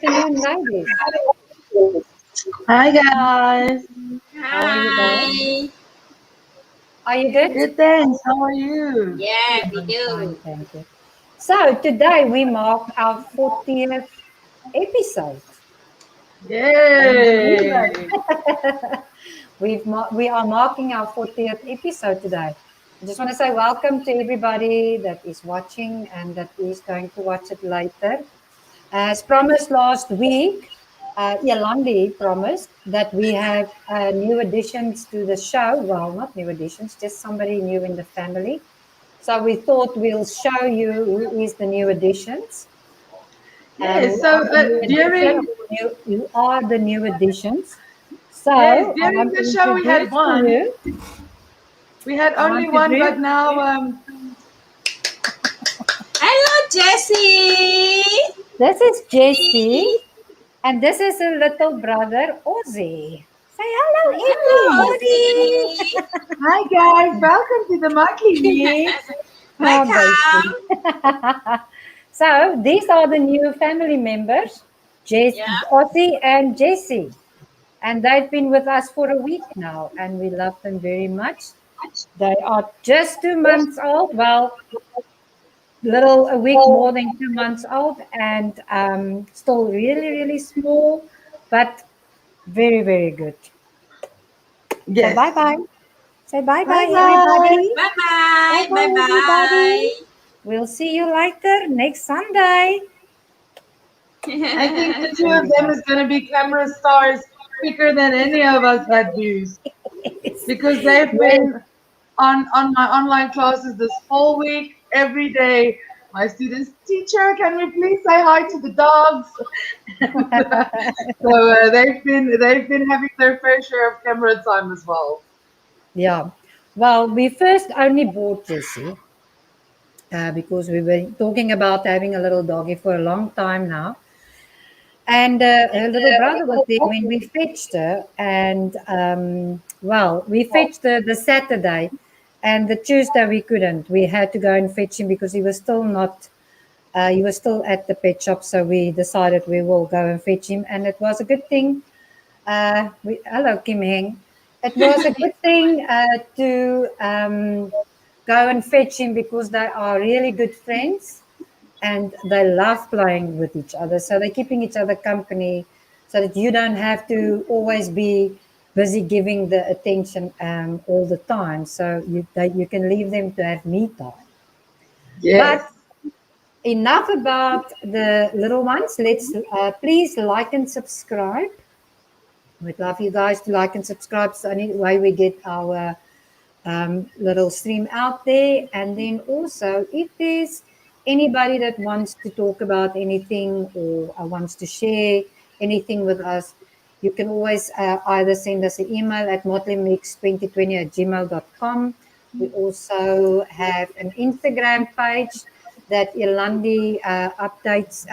afternoon, ladies. Hi guys. How are you guys? Hi. Are you good? Good thanks. How are you? Yeah, we I'm fine, do. thank you. So today we mark our 40th episode. Can you believe Yay! it? We are marking our 40th episode today. I just want to say welcome to everybody that is watching and that is going to watch it later. As promised last week, Yolandi promised that we have new additions to the show. Well, not new additions, just somebody new in the family. So we thought we'll show you who is the new additions. Yes. Who So are the new additions? during Who are the new additions? So yes I during want to the show we had introduce to one. you. We had I only want to one, do. but now Hello, Jessie. This is Jessie, and this is a little brother Ozzy. Say hello, Hello, Eddie. Ozzy. hi guys. Welcome to the monkey meet. Oh, Welcome. baby. So these are the new family members, Yeah. Ozzy and Jessie. And they've been with us for a week now, and we love them very much. They are just 2 months old. Well, a week more than 2 months old, and still really, really small, but very, very good. Say Yes. bye bye. Say bye Bye bye, bye. everybody. Bye Bye bye. Bye bye, everybody. bye. We'll see you later next Sunday. I think the two There of we them go. is gonna be camera stars quicker than any of us had dues because they've Well, been on my online classes this whole week, every day. My students, teacher, can we please say hi to the dogs? So they've been having their fair share of camera time as well. yeah. Well, we first only bought Jessie because we were talking about having a little doggy for a long time now. And her little brother was there when we fetched her. And well, we fetched her the Saturday, and the Tuesday we couldn't. We had to go and fetch him because he was still not. He was still at the pet shop, so we decided we will go and fetch him, and it was a good thing. Hello, Kim Heng. It was a good thing to go and fetch him because they are really good friends and they love playing with each other. So they're keeping each other company so that you don't have to always be busy giving the attention all the time. So you can leave them to have me time. Yes. But enough about the little ones. Let's please like and subscribe. We'd love you guys to like and subscribe. It's the only way we get our little stream out there. And then also, if there's anybody that wants to talk about anything or wants to share anything with us, you can always either send us an email at motlemix2020@gmail.com. We also have an Instagram page that Ilandi updates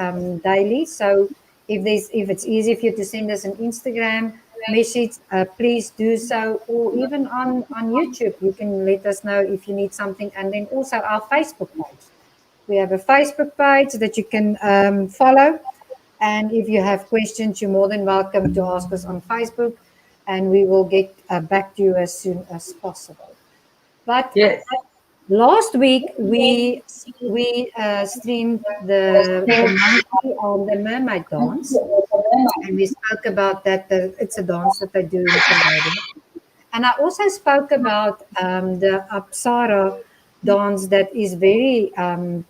daily. So if it's easy for you to send us an Instagram message, please do so. Or even on YouTube, you can let us know if you need something. And then also our Facebook page. We have a Facebook page that you can follow. And if you have questions, you're more than welcome to ask us on Facebook, and we will get back to you as soon as possible. But Yes. last week we streamed the monkey and the mermaid dance, and we spoke about that it's a dance that they do in Cambodia. And I also spoke about the Apsara dance that is very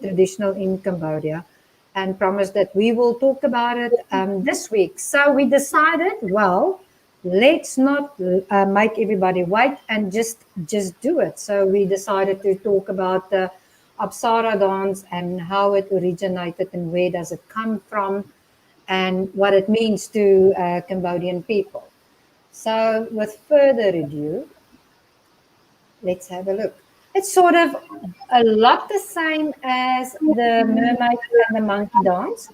traditional in Cambodia, and promised that we will talk about it this week. So we decided, well, let's not make everybody wait and just do it. So we decided to talk about the Apsara dance and how it originated and where does it come from and what it means to Cambodian people. So with further ado, let's have a look. It's sort of a lot the same as the mermaid and the monkey dance.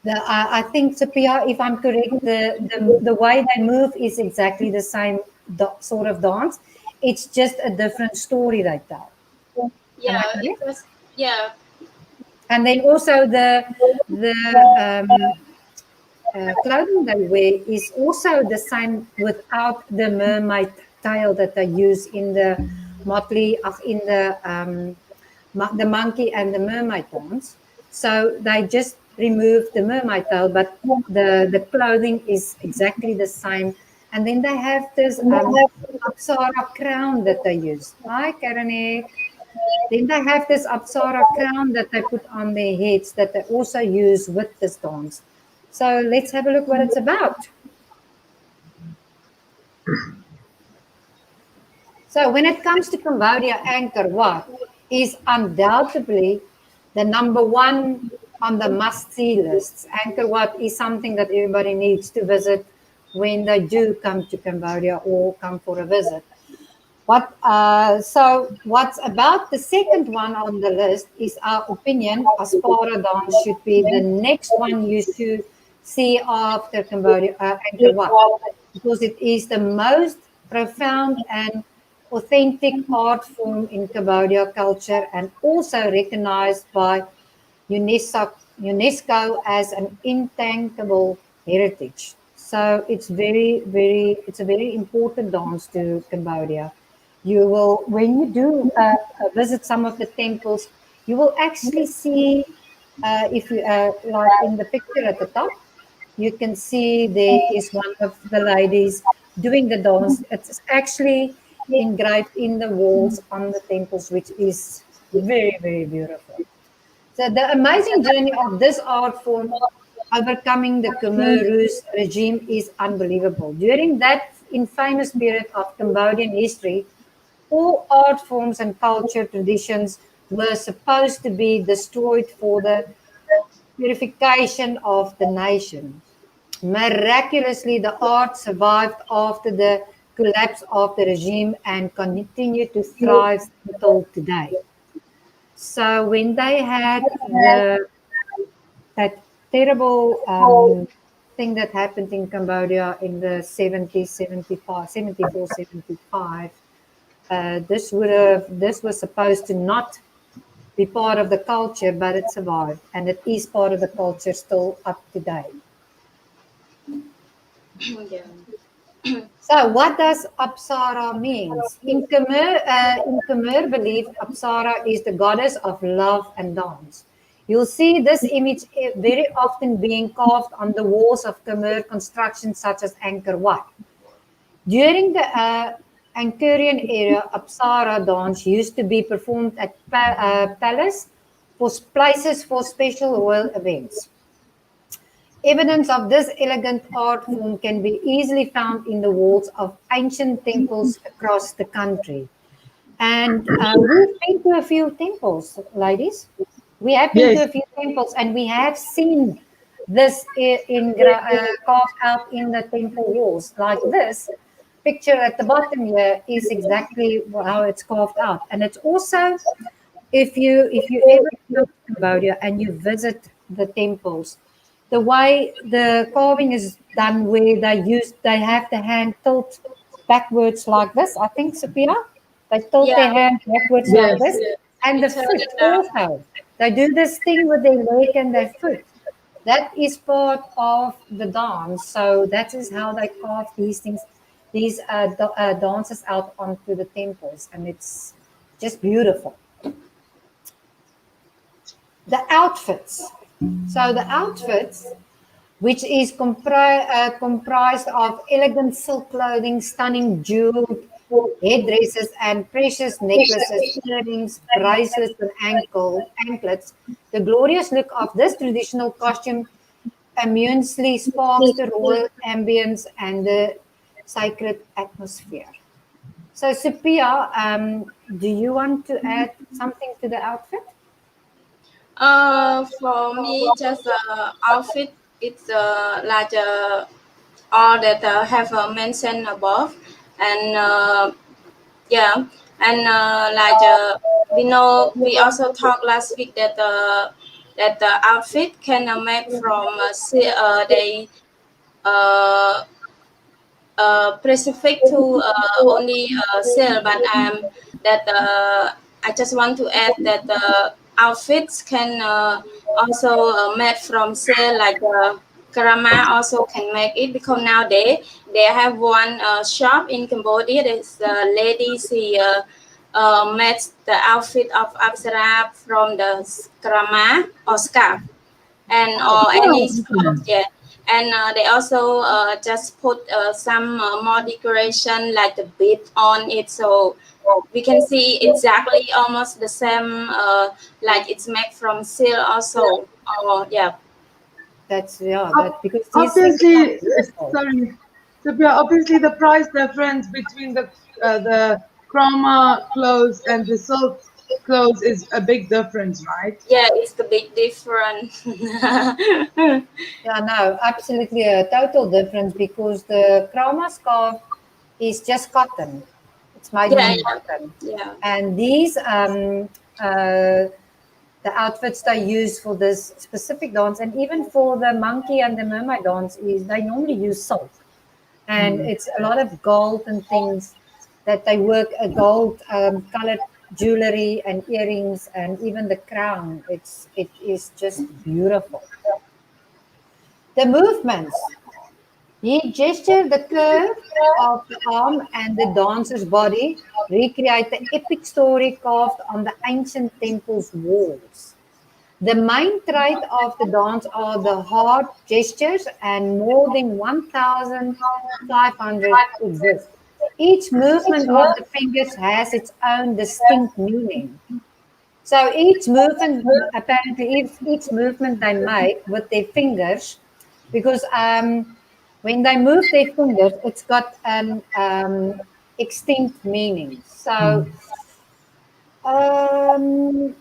I think, Sophia, if I'm correct, the way they move is exactly the same sort of dance. It's just a different story they tell. Am I Yeah, it correct? was. Yeah. And then also the clothing they wear is also the same without the mermaid tail that they use in the motley, in the monkey and the mermaid dance. So they just remove the mermaid tail, but the clothing is exactly the same. And then they have this Apsara crown that they use. Hi, Karanik. Then they have this Apsara crown that they put on their heads that they also use with this dance. So let's have a look what it's about. So when it comes to Cambodia, Angkor Wat is undoubtedly the number one on the must-see lists. Angkor Wat is something that everybody needs to visit when they do come to Cambodia or come for a visit. So what's about the second one on the list is our opinion. Apsara dance should be the next one you should see after Cambodia, Angkor Wat, because it is the most profound and authentic art form in Cambodia culture and also recognized by UNESCO, UNESCO as an intangible heritage. So it's it's a very important dance to Cambodia. You will, when you do visit some of the temples, you will actually see, if you like in the picture at the top, you can see there is one of the ladies doing the dance. It's actually engraved in the walls on the temples, which is very beautiful. So the amazing journey of this art form overcoming the Khmer Rouge regime is unbelievable. During that infamous period of Cambodian history, all art forms and culture traditions were supposed to be destroyed for the purification of the nation. Miraculously, the art survived after the collapse of the regime and continued to thrive until today. So when they had that terrible thing that happened in Cambodia in the 70s, 75, 74, 75, this was supposed to not be part of the culture, but it survived, and it is part of the culture still up to date. Yeah. So, what does Apsara means? In Khmer belief, Apsara is the goddess of love and dance. You'll see this image very often being carved on the walls of Khmer constructions such as Angkor Wat. During the Angkorian era, Apsara dance used to be performed at palace for places for special royal events. Evidence of this elegant art form can be easily found in the walls of ancient temples across the country. And we've been to a few temples, ladies. We have been to Yes. a few temples and we have seen this carved out in the temple walls. Like this picture at the bottom here is exactly how it's carved out. And it's also, if you ever come to Cambodia and you visit the temples, the way the carving is done, where they have the hand tilt backwards like this. I think, Sophia, they tilt Yeah. their hand backwards like Yes. this, and the It's foot uh, also. They do this thing with their leg and their foot. That is part of the dance. So that is how they carve these things, these dances out onto the temples, and it's just beautiful. The outfits. So the outfits, which is comprised of elegant silk clothing, stunning jeweled headdresses, and precious necklaces, earrings, bracelets, and anklets. The glorious look of this traditional costume immensely sparks the royal ambience and the sacred atmosphere. So, Sophia, do you want to add something to the outfit? for me, just outfit. It's like all that have mentioned above, and yeah, and like we know, we also talked last week that that the outfit can make from they uh, specific to only sale, but that I just want to add that outfits can also made from sale, like Karama also can make it because nowadays they have one shop in Cambodia. There's ladies he made the outfit of Apsara from the Karama or scarf and Oh, or any Oh, sports, yeah. And they also just put some more decoration like the bead on it, so we can see exactly almost the same, like it's made from silk also. Oh yeah, that's yeah. Ob- That because these things are Obviously, beautiful. sorry, Sophia, obviously the price difference between the chroma clothes and the silk clothes is a big difference, right? yeah, it's the big difference. Yeah, Yeah, no, absolutely a total difference because the chroma scarf is just cotton. It's made yeah, from cotton, yeah, and these the outfits they use for this specific dance, and even for the monkey and the mermaid dance, is they normally use silk, and Hmm. it's a lot of gold and things that they work a gold colored jewelry and earrings and even the crown. It is just beautiful. The movements. He gestured the curve of the arm and the dancer's body, recreate the epic story carved on the ancient temple's walls. The main trait of the dance are the hard gestures, and more than 1,500 exist. Each movement of the fingers has its own distinct meaning. So each movement, apparently, each movement they make with their fingers, because when they move their fingers, it's got an extinct meaning. So um,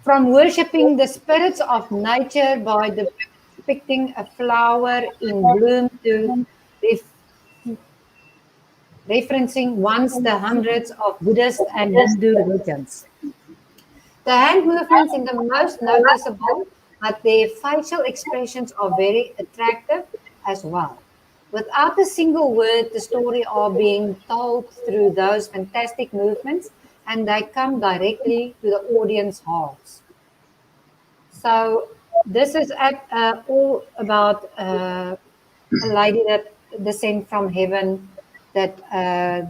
from worshipping the spirits of nature by depicting a flower in bloom to ref- referencing once the hundreds of Buddhist and Hindu religions. The hand movements in the most noticeable, but their facial expressions are very attractive as well. Without a single word, the story are being told through those fantastic movements, and they come directly to the audience hearts. So this is all about a lady that descend from heaven, that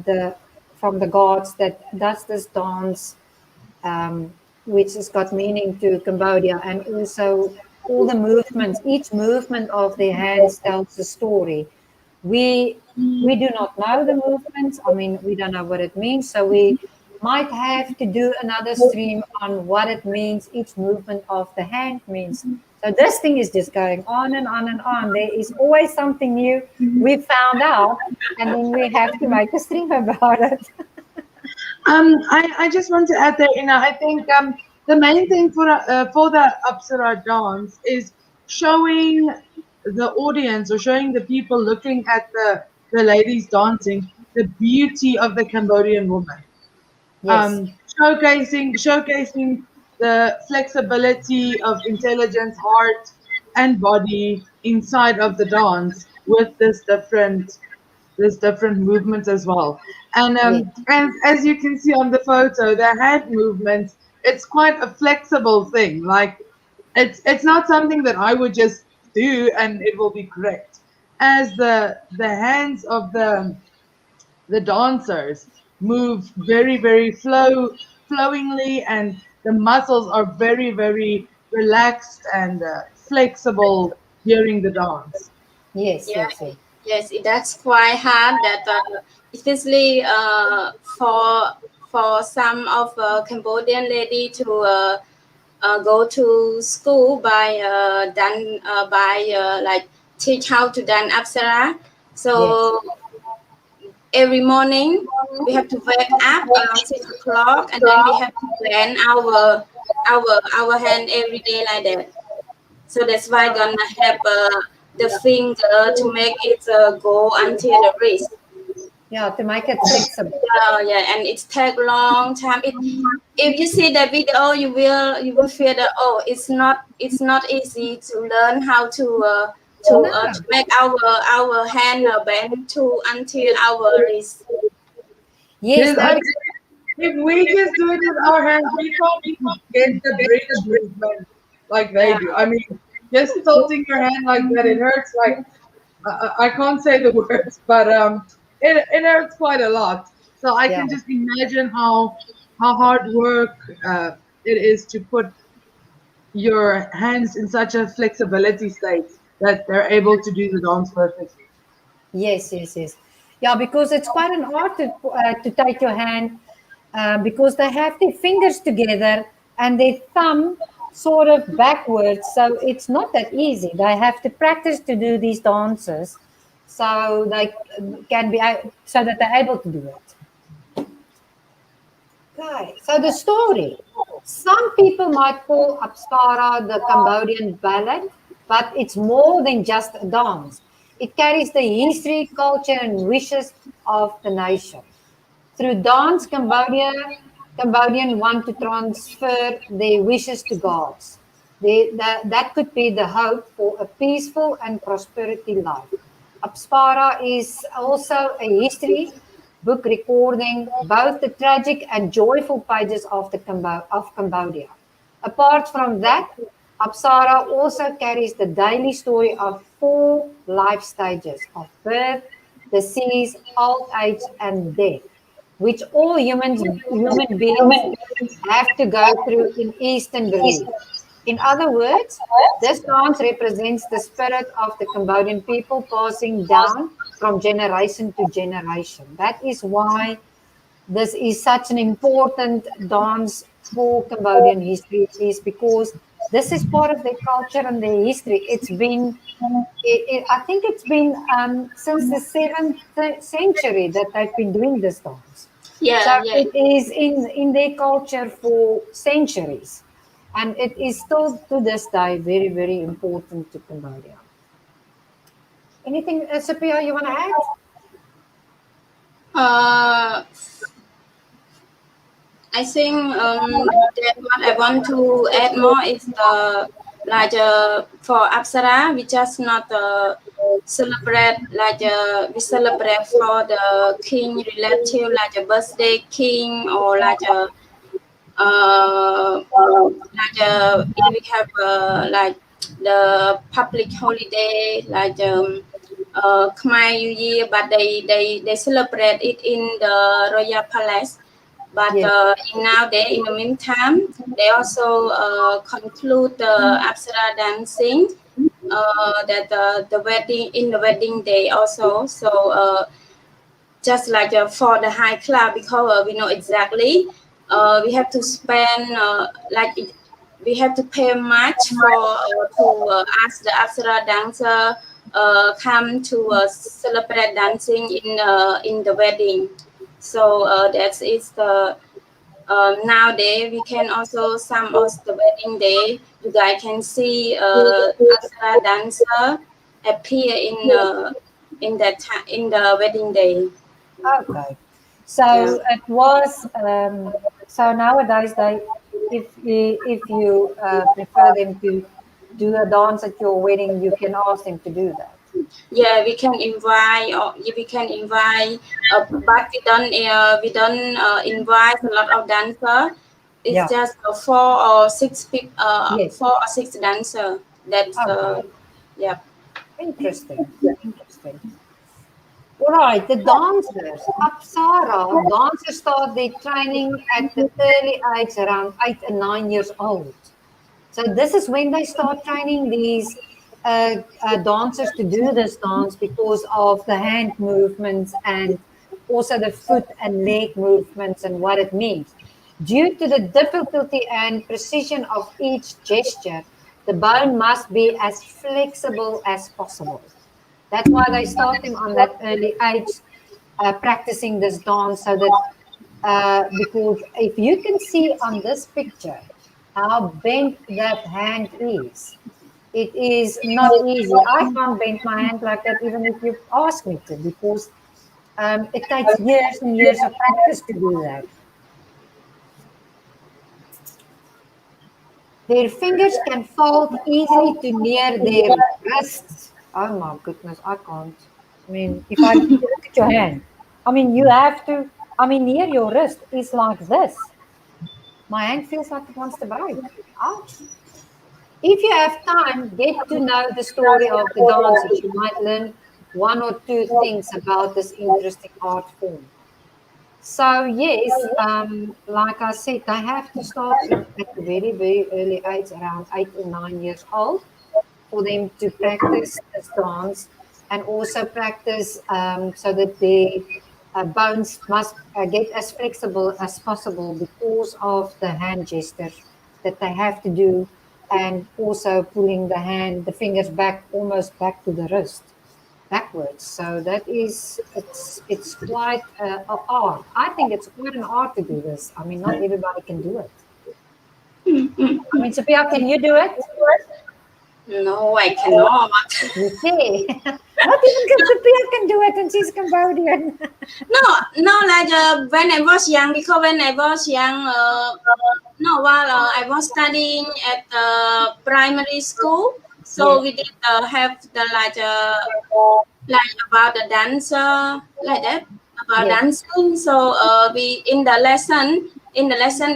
the from the gods that does this dance, which has got meaning to Cambodia, and also all the movements. Each movement of their hands tells a story. We we do not know the movements. I mean, we don't know what it means. So we might have to do another stream on what it means. Each movement of the hand means. So this thing is just going on and on and on. There is always something new we found out, and then we have to make a stream about it. I just want to add there, I think the main thing for the Apsara dance is showing the audience or showing the people looking at the ladies dancing the beauty of the Cambodian woman. Yes, Showcasing the flexibility of intelligence, heart, and body inside of the dance with this different movements as well. yes. And as you can see on the photo, the hand movements, it's quite a flexible thing. Like it's not something that I would just do and it will be correct. As the hands of the dancers move very flowingly, and the muscles are very relaxed and flexible during the dance. Yes, yeah. yes, yes. Yes, that's quite hard. That especially for some of Cambodian lady to go to school by done by like teach how to dance apsara. Yes. So every morning we have to wake up around 6 o'clock, and then we have to bend our hand every day like that. So that's why gonna have the finger to make it go until the wrist. Yeah, to make it flexible. Yeah, yeah, and it take long time. It if you see the video, you will feel that it's not easy to learn how to No. make our hand bend to until our wrist. Yes, Yes, no, if we just do it with our hands, we can't get the bridge movement like they Yeah, do. I mean, just tilting your hand like that, it hurts. Like I can't say the words, but it hurts quite a lot. So I Yeah. can just imagine how hard work it is to put your hands in such a flexibility state that they're able to do the dance perfectly. Yes, yes, yes. Yeah, because it's quite an art to take your hand because they have their fingers together and their thumb sort of backwards. So it's not that easy. They have to practice to do these dances so they can be so that they're able to do it. Okay, so the story. Some people might call Apsara the Cambodian ballad, but it's more than just a dance. It carries the history, culture, and wishes of the nation. Through dance, Cambodian want to transfer their wishes to gods. That could be the hope for a peaceful and prosperity life. Apsara is also a history book recording both the tragic and joyful pages of, of Cambodia. Apart from that, Apsara also carries the daily story of four life stages of birth, disease, old age, and death, which all human beings have to go through in Eastern belief. In other words, this dance represents the spirit of the Cambodian people passing down from generation to generation. That is why this is such an important dance for Cambodian history, is because this is part of their culture and their history. I think it's been since the 7th century that they've been doing this dance. So Yeah, yeah. it is in their culture for centuries. And it is still to this day very, very important to Cambodia. Anything, Sophia, you want to add? Uh, I think that what I want to add more is the like for Apsara, we just not celebrate like we celebrate for the king relative like a birthday king or uh, we have like the public holiday like Khmer New Year, but they celebrate it in the royal palace. But Yes. nowadays, in the meantime, they also conclude the Apsara dancing. That the wedding in the wedding day also. So just like for the high club, because we know exactly we have to spend we have to pay much for to ask the Apsara dancer come to celebrate dancing in the wedding. So that is the nowadays we can also some of the wedding day you guys can see Apsara dancer appear in that in the wedding day. Okay. Yeah. So it was, so nowadays if you prefer them to do a dance at your wedding, you can ask them to do that. Yeah, we can invite or we can invite but we don't invite a lot of dancer. It's Yeah. just Yes. 4 or 6 dancer. That's Okay. yeah. Interesting. Interesting. All right, the dancers. Apsara, dancers start their training at the early age, around 8 and 9 years old. So this is when they start training these dancers to do this dance because of the hand movements and also the foot and leg movements and what it means. Due to the difficulty and precision of each gesture, the bone must be as flexible as possible. That's why they start them on that early age, practicing this dance so that, because if you can see on this picture how bent that hand is, it is not easy. I can't bend my hand like that even if you ask me to, because it takes years and years of practice to do that. Their fingers can fold easily to near their wrists. Oh my goodness, I can't. I mean, if I look at your hand, I mean, you have to, I mean, near your wrist is like this. My hand feels like it wants to break. Ouch. If you have time, get to know the story of the dancers. You might learn one or two things about this interesting art form. So yes, like I said, they have to start at a very, very early age, around 8 or 9 years old, for them to practice this dance and also practice so that their bones must get as flexible as possible because of the hand gestures that they have to do, and also pulling the hand, the fingers back, almost back to the wrist, backwards. So that is, it's quite an art. I think it's quite an art to do this. I mean, not everybody can do it. I mean, Sophia, can you do it? No, I cannot. You see, not even Sophia can do it, and she's Cambodian. No, no, like when I was young, because when I was young, no, while I was studying at primary school, so Yes, we did have the like about the dancer, like that, about yes, dancing. So we in the lesson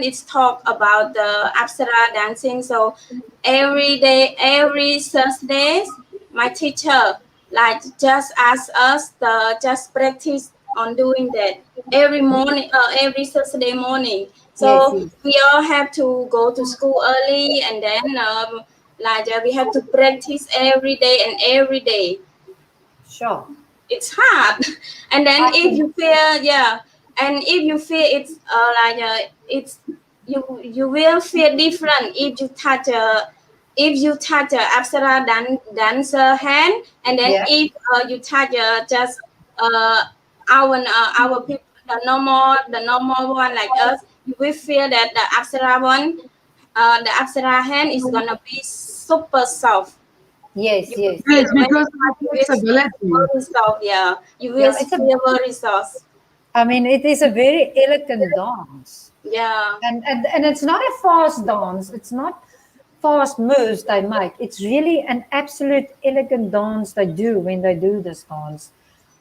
it's talk about the Apsara dancing. So every day, every Thursdays, my teacher like just ask us the just practice on doing that every morning, every Thursday morning. yes, So yes. we all have to go to school early, and then we have to practice every day and every day. Sure. It's hard. And then I if can. you feel, yeah, and if you feel it's it's you will feel different if you touch a Apsara dancer hand, and then Yeah. if you touch just uh, our people, the normal one like us, you will feel that the Apsara one, the Apsara hand is gonna be super soft. Yes, You will yes. feel Yes, when because you of touch, the you will feel flexibility. very soft. Yeah, you will Yeah, it's a. feel very soft. I mean, it is a very elegant dance, Yeah. and it's not a fast dance. It's not fast moves they make. It's really an absolute elegant dance they do when they do this dance,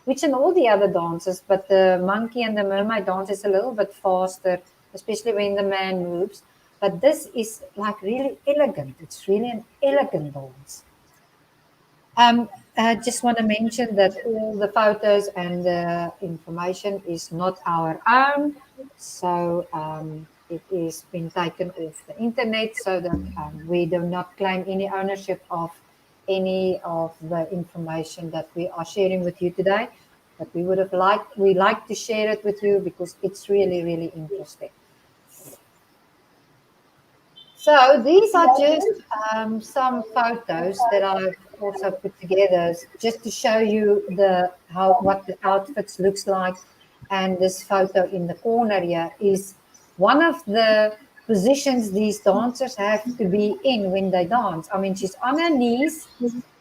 which in all the other dances, but the monkey and the mermaid dance is a little bit faster, especially when the man moves. But this is like really elegant. It's really an elegant dance. I just want to mention that all the photos and the information is not our own. So it is been taken off the internet so that we do not claim any ownership of any of the information that we are sharing with you today. But we like to share it with you because it's really, really interesting. So these are just some photos that I've also put together just to show you the how what the outfits looks like. And this photo in the corner here is one of the positions these dancers have to be in when they dance. I mean, she's on her knees,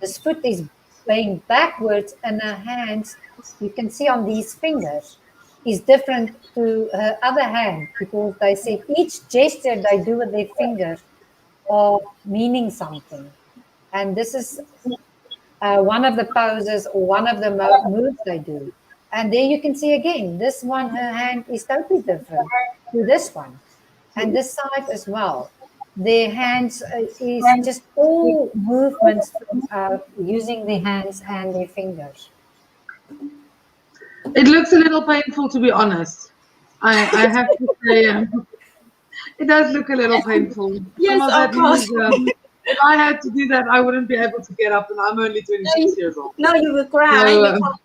this foot is bent backwards, and her hands, you can see on these fingers, is different to her other hand because they said each gesture they do with their fingers are meaning something. And this is one of the poses or one of the moves they do. And there you can see again, this one, her hand is totally different to this one. And this side as well. Their hands is just all movements from using the hands and their fingers. It looks a little painful, to be honest. I have to say, it does look a little painful. Some Yes, of of that course. moves, if I had to do that, I wouldn't be able to get up, and I'm only No, 26 years old. no, you will cry So, because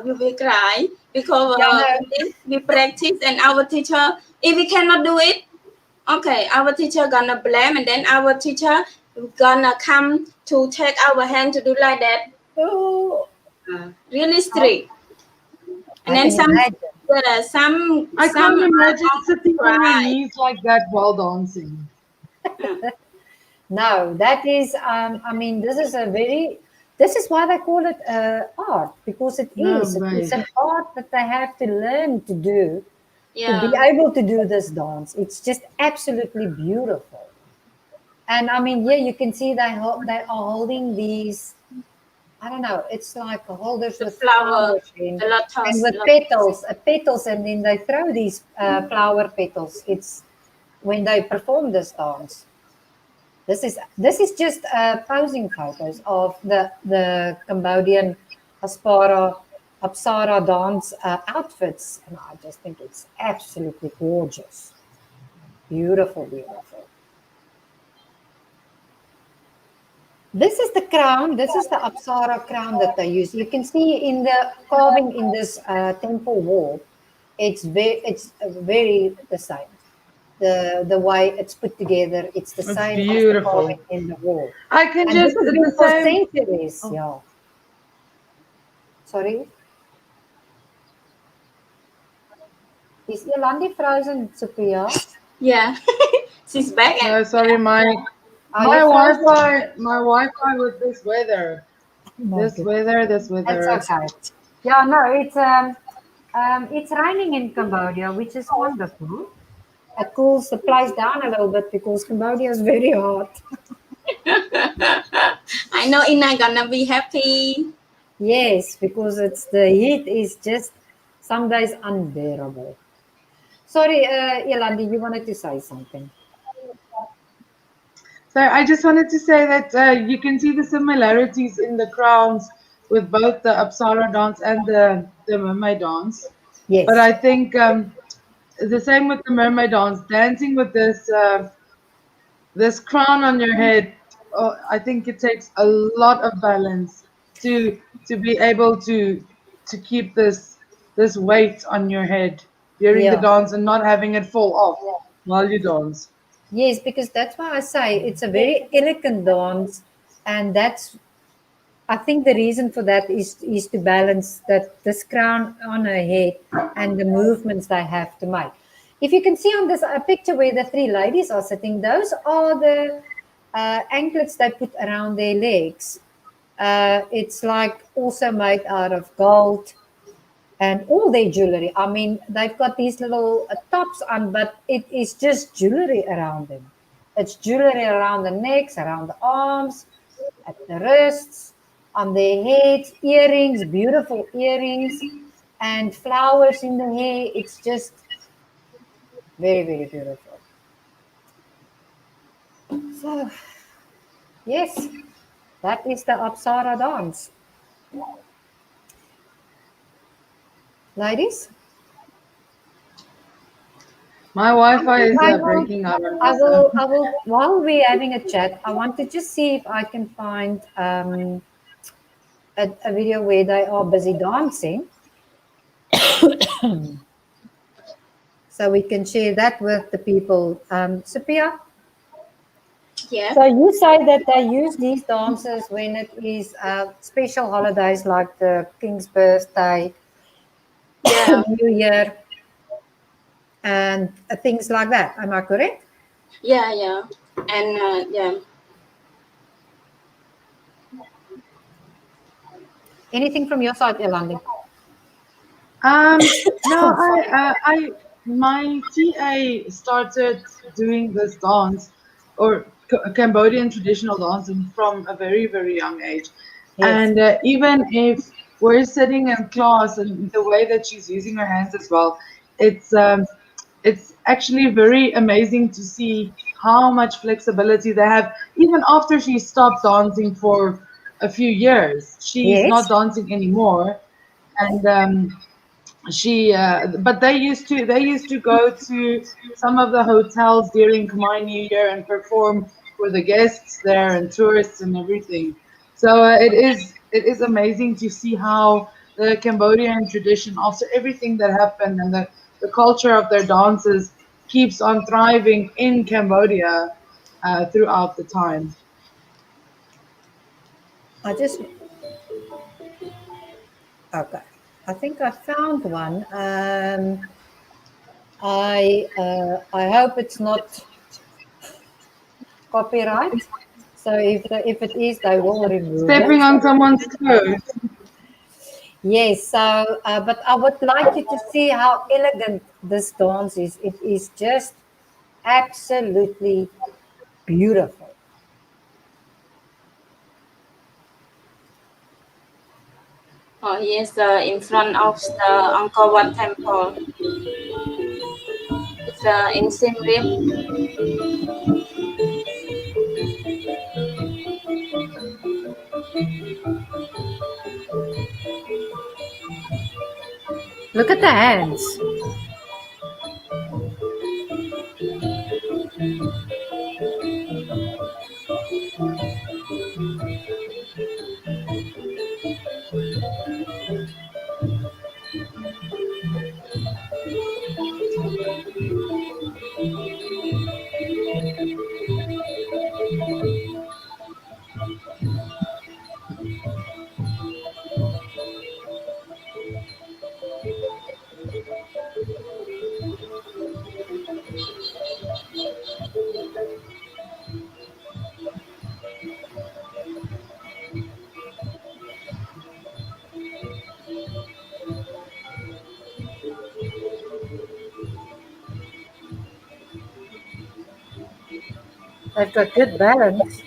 you will cry because Yeah, no, we practice, and our teacher, if we cannot do it, okay, our teacher gonna blame, and then our teacher gonna come to take our hand to do like that. Oh, really strict. And I then can imagine. I can't imagine moms sitting on your cry. knees like that while dancing. No, that is, I mean, this is why they call it art, because it No is. It's way. an art that they have to learn to do to be Yeah. able to do this dance. It's just absolutely beautiful. And I mean, yeah, you can see they are holding these, I don't know, it's like holders The with flower, flowers in the and lotus, with petals, and then they throw these flower petals. It's when they perform this dance. This is just posing photos of the Cambodian Apsara dance outfits, and I just think it's absolutely gorgeous, beautiful, beautiful. This is the crown. This is the Apsara crown that they use. You can see in the carving in this temple wall. It's very the same. The way it's put together, it's the It's same as the beautiful. carving in the wall. I can And this just has it's been the for same. centuries. Oh, Yeah. Sorry. Is Yolandi frozen, Sophia? Yeah, she's back and no, sorry, Are you frozen? My Wi-Fi with this weather. Oh my goodness. This That's weather. okay. Yeah, no, it's raining in Cambodia, which is wonderful. It cools the place down a little bit because Cambodia is very hot. I know Ina gonna be happy. Yes, because it's the heat is just some days unbearable. Sorry, Yolandi, you wanted to say something. So I just wanted to say that you can see the similarities in the crowns with both the Apsara dance and the mermaid dance. But Yes. I think the same with the mermaid dance, dancing with this crown on your head. I think it takes a lot of balance to be able to keep this weight on your head during the Yeah. dance and not having it fall off while you dance. Yes, because that's why I say it's a very elegant dance, and that's I think the reason for that is to balance that this crown on her head and the movements they have to make. If you can see on this picture where the three ladies are sitting, those are the anklets they put around their legs. It's like also made out of gold and all their jewelry. I mean, they've got these little tops on, but it is just jewelry around them. It's jewelry around the necks, around the arms, at the wrists, on their heads, earrings, beautiful earrings, and flowers in the hair. It's just very, very beautiful. So, yes, that is the Apsara dance. Ladies, My I Wi-Fi think is I will, breaking up on I me, so. will, I will, while we're having a chat, I want to just see if I can find a video where they are busy dancing so we can share that with the people. Sophia, Yeah, so you say that they use these dances when it is special holidays like the King's birthday, yeah, New Year, and things like that. Am I correct? yeah, yeah, and yeah. Anything from your side, Elandi? No, Sorry. my TA started doing this dance or Cambodian traditional dancing from a very, very young age. Yes. And even if we're sitting in class and the way that she's using her hands as well, it's um, it's actually very amazing to see how much flexibility they have. Even after she stopped dancing for a few years, she's not Yes. dancing anymore. And but they used to go to some of the hotels during Khmer New Year and perform for the guests there and tourists and everything. So it is amazing to see how the Cambodian tradition, after everything that happened and the culture of their dances, keeps on thriving in Cambodia throughout the time. I just okay. I think I found one. I hope it's not copyright. So if it is, they will remove Stepping it. on someone's toes. Yes. So, but I would like you to see how elegant this dance is. It is just absolutely beautiful. Oh, yes, in front of the Angkor Wat temple. It's in Siem Reap. Look at the hands. They've got good balance.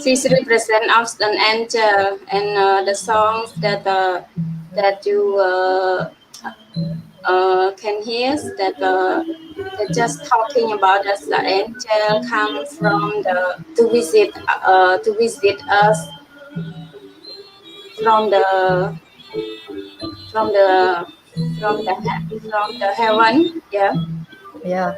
She's represent of an angel, and the songs that you can hear that they're just talking about as the angel come from the to visit us from the from the from the heaven. Yeah. Yeah.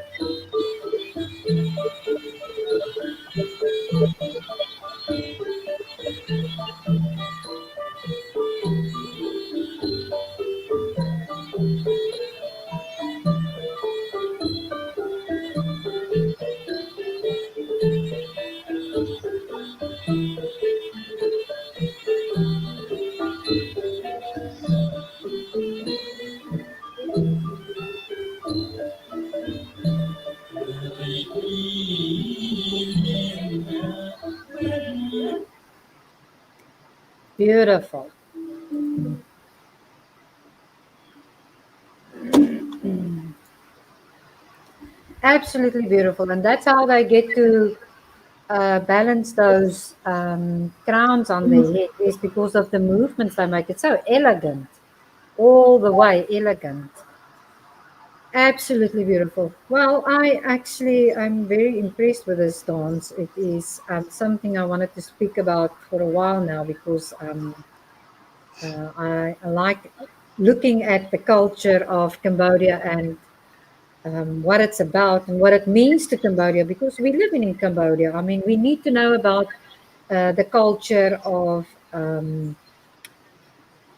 Beautiful. Absolutely beautiful. And that's how they get to balance those crowns on their head, is because of the movements they make. It's so elegant, all the way elegant. Absolutely beautiful. Well, I'm very impressed with this dance. It is something I wanted to speak about for a while now, because I like looking at the culture of Cambodia, and what it's about and what it means to Cambodia, because we live in Cambodia. I mean, we need to know about the culture of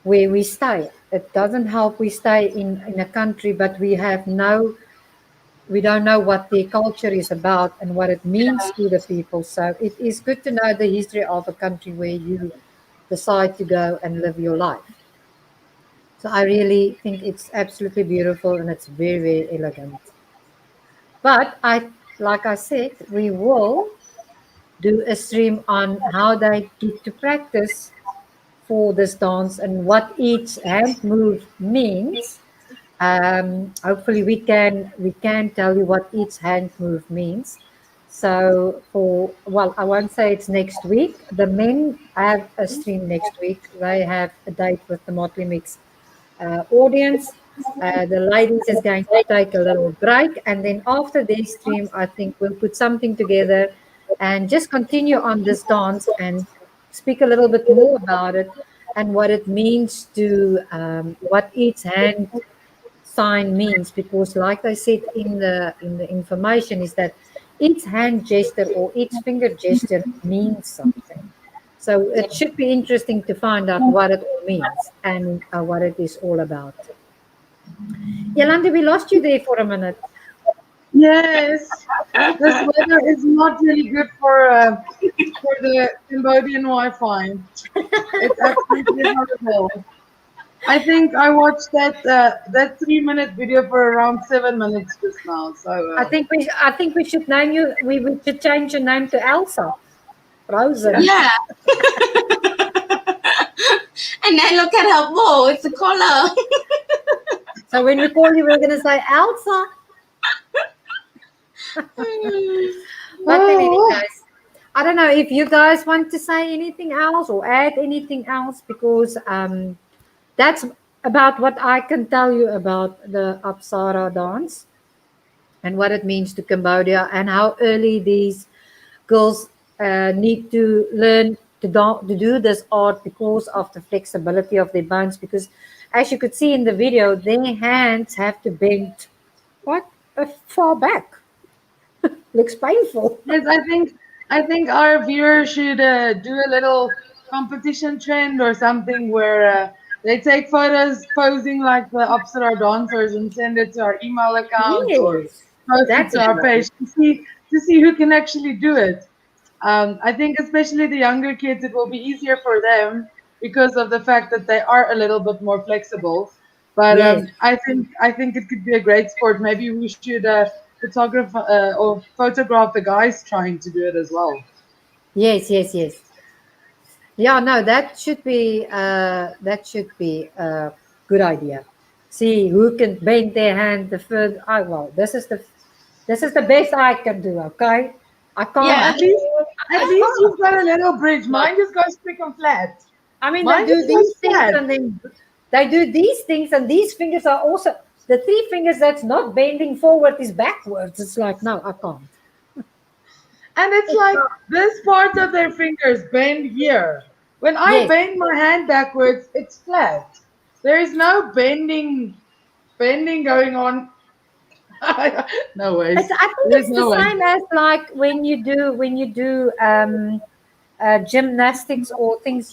where we stay. It doesn't help we stay in a country, but we don't know what their culture is about and what it means to the people. So it is good to know the history of a country where you decide to go and live your life. So I really think it's absolutely beautiful, and it's very, very elegant. But like I said, we will do a stream on how they get to practice for this dance and what each hand move means. Hopefully, we can tell you what each hand move means. So I won't say it's next week. The men have a stream next week. They have a date with the Motley Mix audience. The ladies is going to take a little break, and then after their stream, I think we'll put something together and just continue on this dance and speak a little bit more about it and what it means to what each hand sign means. Because, like I said in the information, is that each hand gesture or each finger gesture means something. So Yeah. it should be interesting to find out what it all means and what it is all about. Yolanda, we lost you there for a minute. Yes, this weather is not really good for the Cambodian Wi-Fi. It's absolutely horrible. I think I watched that 3 minute video for around 7 minutes just now. So I think we should name you. We should change your name to Elsa Frozen. Yeah. And then look at her bow. It's a color. So when we call you, we're going to say Elsa. But in any oh, case, I don't know if you guys want to say anything else or add anything else, because that's about what I can tell you about the Apsara dance and what it means to Cambodia and how early these girls need to learn to do this art because of the flexibility of their bones. Because as you could see in the video, their hands have to bend quite far back. Looks painful. yes, I think our viewers should do a little competition trend or something where they take photos posing like the Apsara dancers and send it to our email account or Yes, post it that's to a our good idea. page to see who can actually do it. I think especially the younger kids, it will be easier for them because of the fact that they are a little bit more flexible. But Yes, I think it could be a great sport. Maybe we should photograph or photograph the guys trying to do it as well. yes, yes, yes. Yeah, no, that should be a good idea. See who can bend their hand the further. Oh, well, this is the best I can do. Okay, I can't. Yeah. At least you've got a little bridge. Mine just goes quick and flat. I mean, they Mine do just these goes things flat. and then they do these things, and these fingers are also the three fingers that's not bending forward is backwards. It's like, no, I can't. And it's like this part of their fingers bend here. When I Yes, bend my hand backwards, it's flat. There is no bending going on. No it's, ways. I think There's it's the no way. same as like when you do gymnastics or things.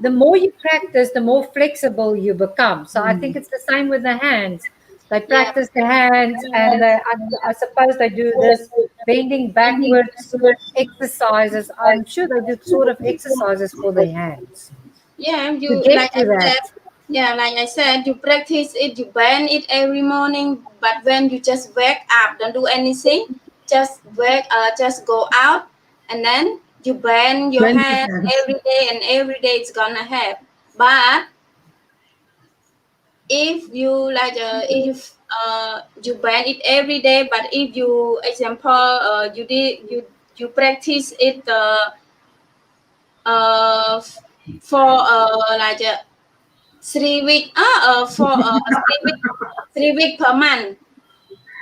The more you practice, the more flexible you become. So I think it's the same with the hands. They Yeah. practice the hands, and I suppose they do this bending backwards exercises. I'm sure they do sort of exercises for their hands Yeah. to You get like to I that. said. Yeah, like I said, you practice it, you bend it every morning. But when you just wake up, don't do anything. Just go out, and then you bend your Bend your hand hands. every day, and every day it's gonna help. But if you bend it every day, but if you example you practice it for 3 week for 3 week 3 week per month,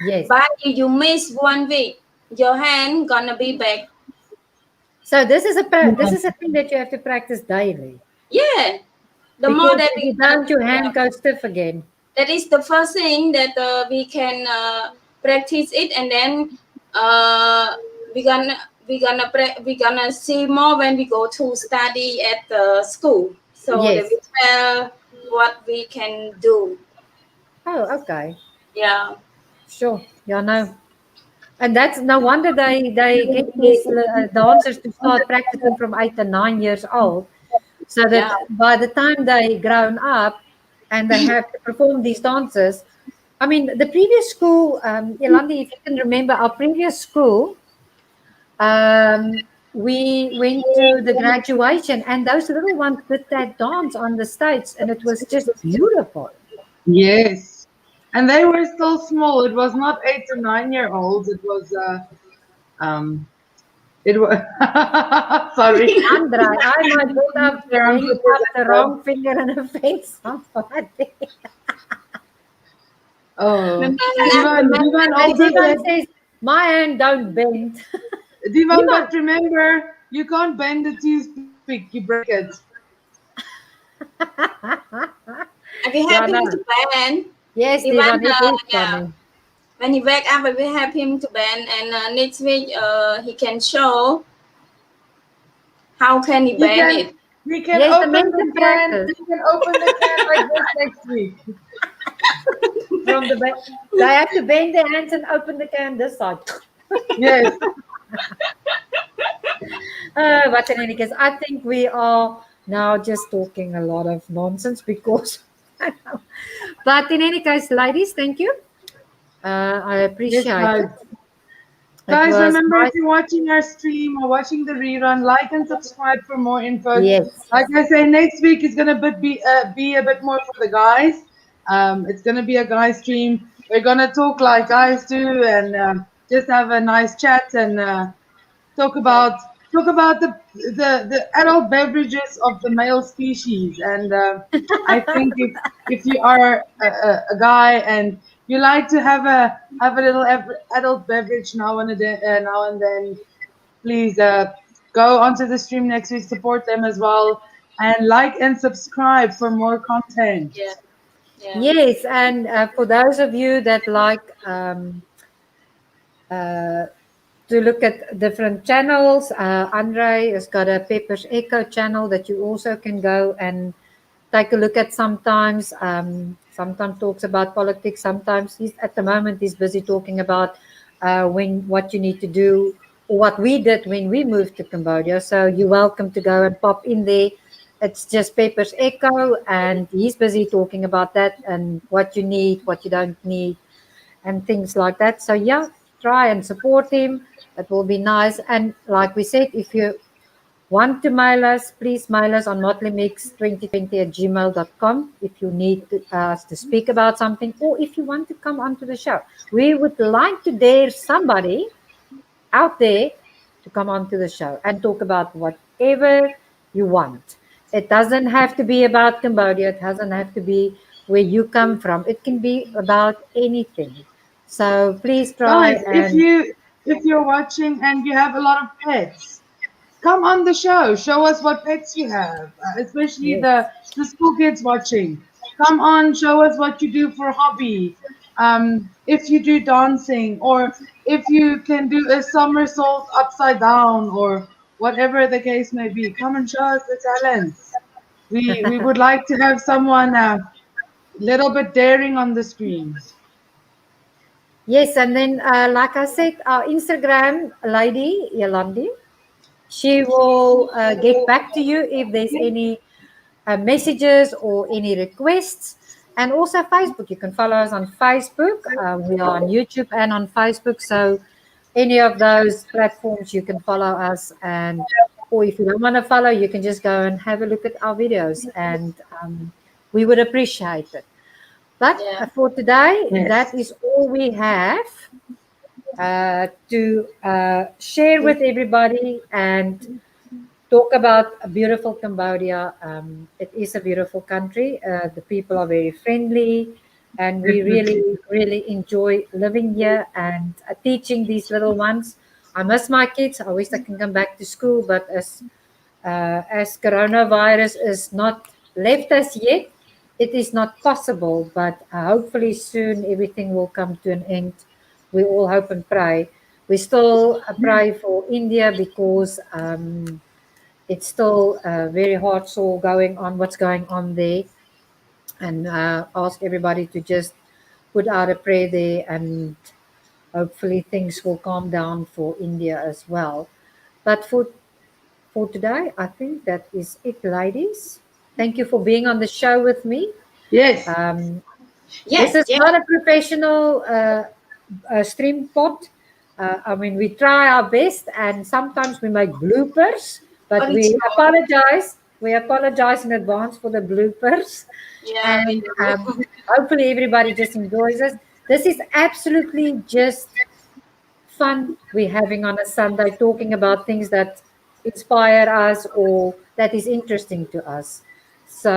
Yes. but if you miss 1 week, your hand gonna be back. So this is a thing that you have to practice daily, Yeah, the more because that if we you don't, your hand goes stiff again. that is the first thing that we can practice it, and then uh, we gonna see more when we go to study at the school, so they Yes. will tell what we can do. Oh, okay. Yeah. Sure. Yeah, no. And that's no wonder they get these dancers to start practicing from 8 and 9 years old, so that Yeah. by the time they grown up and they have to perform these dances. I mean, the previous school, Yolandi, if you can remember, our previous school, we went to the graduation, and those little ones did that dance on the stage, and it was just beautiful. Yes. And they were still small. It was not 8 or 9 year olds. It was um It was sorry. Andra, I might Wrong end to up the present. wrong finger in a face. Somebody. Oh, Divan And also Divan said, says, my hand don't bend. Divan, Divan. but remember, you can't bend it to speak, you break it. And we Yeah, help him no. to bend. Yes, Even Divan, it is yeah, funny. when he wake up, we help him to bend, and next week he can show how can he He bend can it. he can Yes, the open men the can can. practice He can open the can like this next week. from the back. They have to bend their hands and open the can this side. Yes. But in any case, I think we are now just talking a lot of nonsense because. But in any case, ladies, thank you. I Yes, appreciate guys. it. It Guys, was remember, if nice. you're watching our stream or watching the rerun, like and subscribe for more info. Yes. Like I say, next week is gonna be a bit more for the guys. It's gonna be a guy stream. We're gonna talk like guys do, and just have a nice chat and talk Yeah, about the adult beverages of the male species. And I think if you are a guy and you like to have a little adult beverage now and then, please go onto the stream next week, support them as well, and like and subscribe for more content. yeah, yeah, Yes, and for those of you that like uh, to look at different channels, Andre has got a Pepper's Echo channel that you also can go and take a look at sometimes. Sometimes talks about politics. Sometimes he's at the moment he's busy talking about when what you need to do or what we did when we moved to Cambodia. So you're welcome to go and pop in there. It's just Pepper's Echo, and he's busy talking about that and what you need, what you don't need, and things like that. So yeah, try and support him. It will be nice. And like we said, if you want to mail us, please mail us on motley2020@gmail.com if you need us to speak about something or if you want to come onto the show. We would like to dare somebody out there to come onto the show and talk about whatever you want. It doesn't have to be about Cambodia. It doesn't have to be where you come from. It can be about anything. So please try Guys, and if you're watching and you have a lot of pets, come on the show. Show us what pets you have, especially yes. the school kids watching. Come on, show us what you do for hobby. If you do dancing, or if you can do a somersault upside down, or whatever the case may be, come and show us the talents. We would like to have someone a little bit daring on the screen. Yes, and then like I said, our Instagram lady, Yolandi, she will get back to you if there's any messages or any requests. And also Facebook. You can follow us on Facebook. We are on YouTube and on Facebook. So any of those platforms you can follow us. And or if you don't want to follow, you can just go and have a look at our videos, and we would appreciate it. But yeah, for today, that Yes. is all we have to share with everybody and talk about a beautiful Cambodia. It is a beautiful country. The people are very friendly, and we Definitely. really, really enjoy living here and teaching these little ones. I miss my kids. I wish I can come back to school, but as coronavirus is not left us yet, it is not possible. But hopefully soon everything will come to an end. We all hope and pray. We still pray for India because it's still very hard sore going on what's going on there, and ask everybody to just put out a prayer there, and hopefully things will calm down for India as well. But for today, I think that is it, ladies. Thank you for being on the show with me. Yes. Um, this yes, is yes. not a professional stream pot. I mean, we try our best, and sometimes we make bloopers, but we Original. apologize. We apologize in advance for the bloopers, Yeah, we and do. hopefully everybody just enjoys us. This is absolutely just fun we're having on a Sunday, talking about things that inspire us or that is interesting to us. So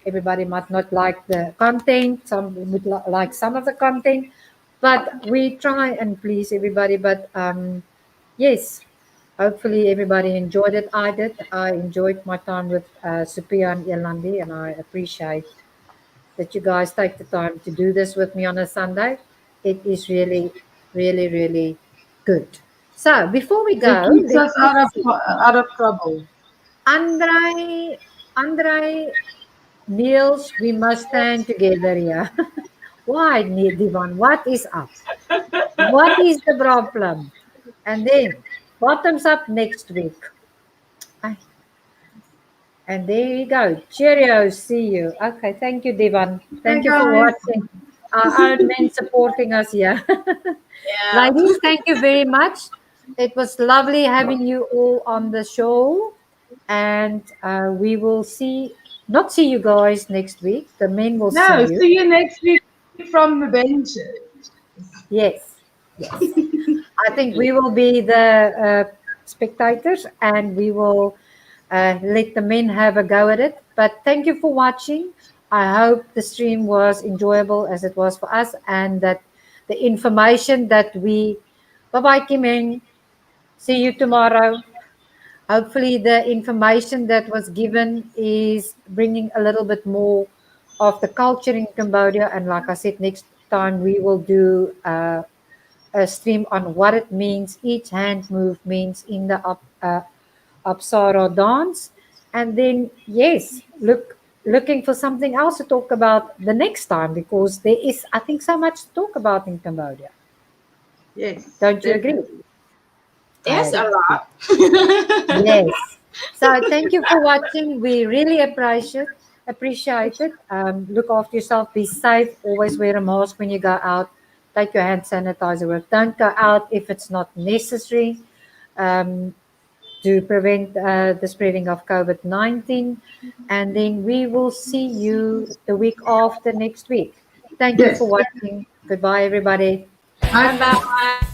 everybody might not like the content. Some would like some of the content, but we try and please everybody. But yes, hopefully everybody enjoyed it. I did. I enjoyed my time with Supia and Yolandi, and I appreciate that you guys take the time to do this with me on a Sunday. It is really, really, really good. So before we It go, keeps let us me see. out of trouble. Andre, Niels, we must stand together here. Why, Divan? What is up? What is the problem? And then bottoms up next week. Ay, and there you go. Cheerio. See you. Okay. Thank you, Divan. Okay, Thank you for guys. watching. Our men supporting us here. Yeah. Ladies, thank you very much. It was lovely having you all on the show. And we will not see you guys next week. The men will see No, you. see you next week from the benches. Yes. Yes. I think we will be the spectators and we will let the men have a go at it. But thank you for watching. I hope the stream was enjoyable as it was for us and that the information that bye bye, Kim. See you tomorrow. Hopefully, the information that was given is bringing a little bit more of the culture in Cambodia. And like I said, next time we will do a stream on what it means, each hand move means in the Apsara dance. And then, yes, looking for something else to talk about the next time because there is, I think, so much to talk about in Cambodia. Yes, Don't you agree? definitely. Yes, a Okay. lot. Yes. So thank you for watching. We really appreciate it. Look after yourself. Be safe. Always wear a mask when you go out. Take your hand sanitizer with. Don't go out if it's not necessary um, to prevent the spreading of COVID-19. And then we will see you the week after next week. Thank you for Yes. watching. Goodbye, everybody. Bye. Bye bye.